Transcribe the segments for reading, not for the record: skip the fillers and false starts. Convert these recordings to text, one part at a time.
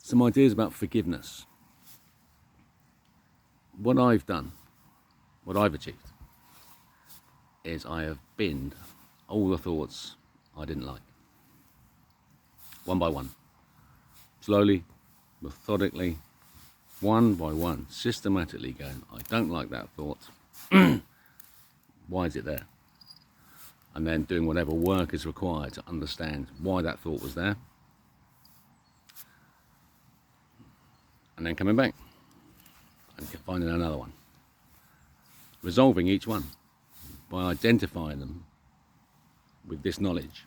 some ideas about forgiveness. What I've done, what I've achieved, is I have binned all the thoughts I didn't like, one by one, slowly, methodically, one by one, systematically going, I don't like that thought. Why is it there? And then doing whatever work is required to understand why that thought was there. And then coming back and finding another one. Resolving each one by identifying them with this knowledge.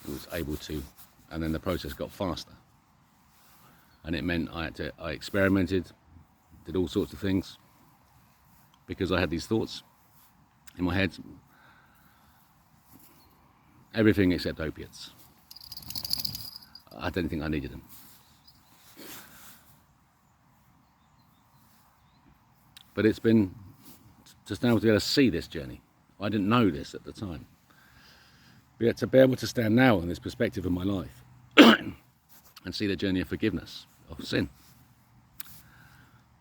I was able to, and then the process got faster. And it meant I experimented, did all sorts of things, because I had these thoughts in my head. Everything except opiates. I didn't think I needed them. But it's been just now to be able to see this journey. I didn't know this at the time. But yet to be able to stand now in this perspective of my life and see the journey of forgiveness, of sin.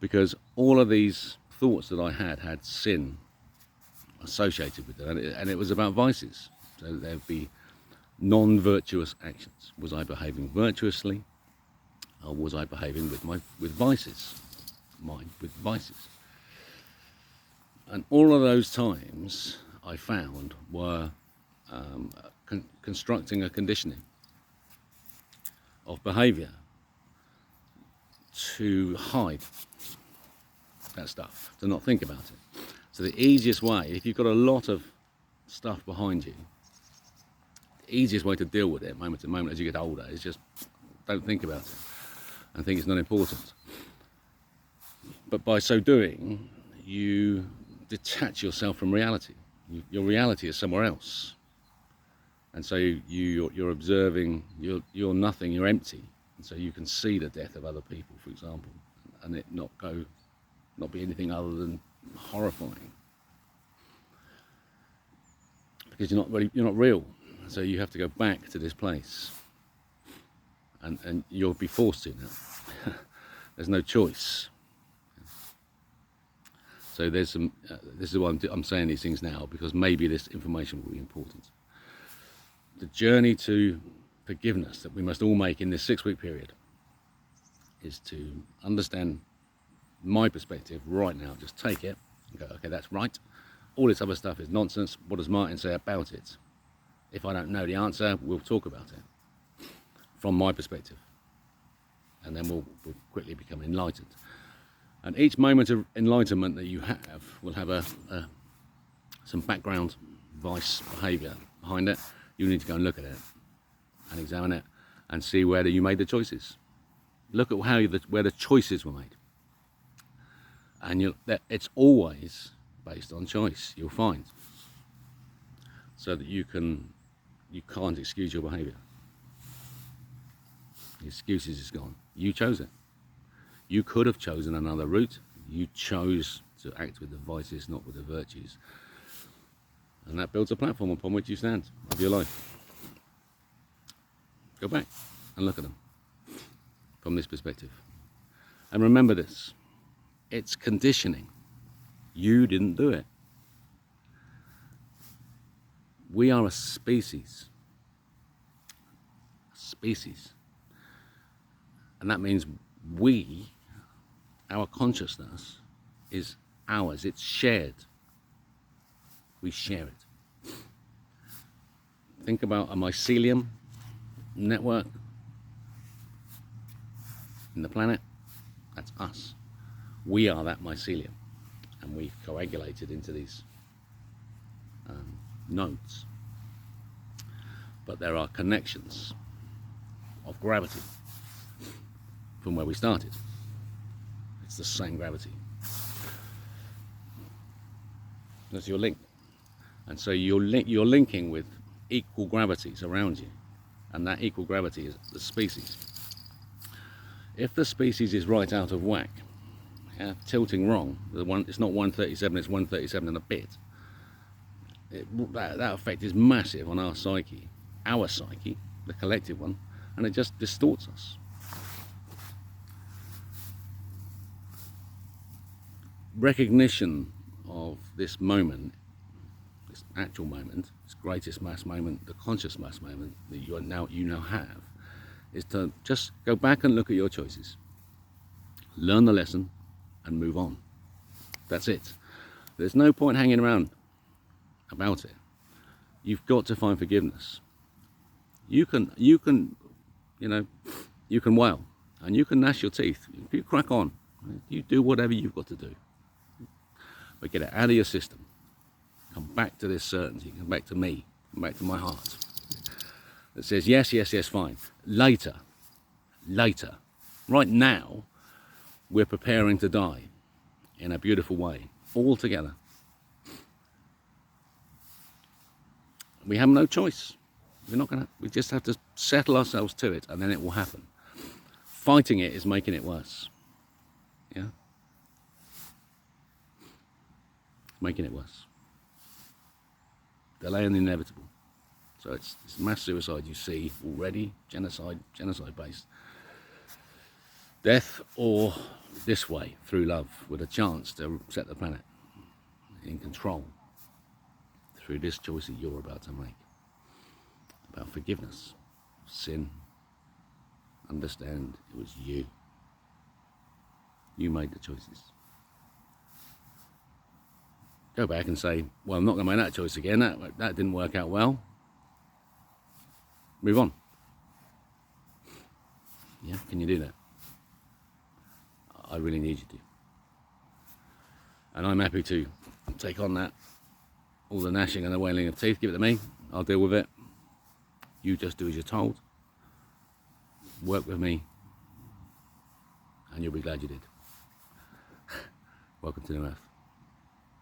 Because all of these thoughts that I had sin associated with it, and it was about vices. So there'd be non-virtuous actions. Was I behaving virtuously, or was I behaving with vices? With vices. And all of those times I found were constructing a conditioning of behaviour to hide that stuff, to not think about it. So the easiest way, if you've got a lot of stuff behind you, the easiest way to deal with it moment to moment as you get older is just don't think about it and think it's not important. But by so doing, you detach yourself from reality. Your reality is somewhere else. And so you're observing, you're nothing, you're empty. And so you can see the death of other people, for example, and it not be anything other than horrifying. Because you're not real. So you have to go back to this place. And you'll be forced to now. There's no choice. So there's some. This is why I'm saying these things now, because maybe this information will be important. The journey to forgiveness that we must all make in this 6-week period is to understand my perspective right now. Just take it and go, okay, that's right. All this other stuff is nonsense. What does Martin say about it? If I don't know the answer, we'll talk about it from my perspective, and then we'll quickly become enlightened. And each moment of enlightenment that you have will have some background vice behaviour behind it. You need to go and look at it and examine it and see whether you made the choices. Look at where the choices were made. And it's always based on choice, you'll find. So that you can't excuse your behaviour. The excuses is gone. You chose it. You could have chosen another route. You chose to act with the vices, not with the virtues. And that builds a platform upon which you stand of your life. Go back and look at them from this perspective. And remember this, it's conditioning. You didn't do it. We are a species. And that means our consciousness is ours, it's shared. We share it. Think about a mycelium network in the planet. That's us. We are that mycelium, and we've coagulated into these nodes. But there are connections of gravity from where we started. It's the same gravity. That's your link. And so you're linking with equal gravities around you. And that equal gravity is the species. If the species is right out of whack, tilting wrong, it's not 137, it's 137 and a bit. That effect is massive on our psyche, the collective one, and it just distorts us. recognition of this moment, this actual moment, this greatest mass moment, the conscious mass moment that you now have, is to just go back and look at your choices, learn the lesson, and move on. That's it. There's no point hanging around about it. You've got to find forgiveness. You can wail and you can gnash your teeth. You crack on. You do whatever you've got to do. But get it out of your system. Come back to this certainty. Come back to me. Come back to my heart. That says, yes, yes, yes, fine. Later. Right now, we're preparing to die in a beautiful way, all together. We have no choice. We just have to settle ourselves to it, and then it will happen. Fighting it is making it worse. Yeah? Making it worse. Delaying the inevitable. So it's mass suicide you see already, genocide based. Death, or this way, through love, with a chance to set the planet in control through this choice that you're about to make. About forgiveness, sin. Understand it was you. You made the choices. Go back and say, well, I'm not going to make that choice again. That didn't work out well. Move on. Yeah, can you do that? I really need you to. And I'm happy to take on that. All the gnashing and the wailing of teeth, give it to me. I'll deal with it. You just do as you're told. Work with me. And you'll be glad you did. Welcome to New Earth.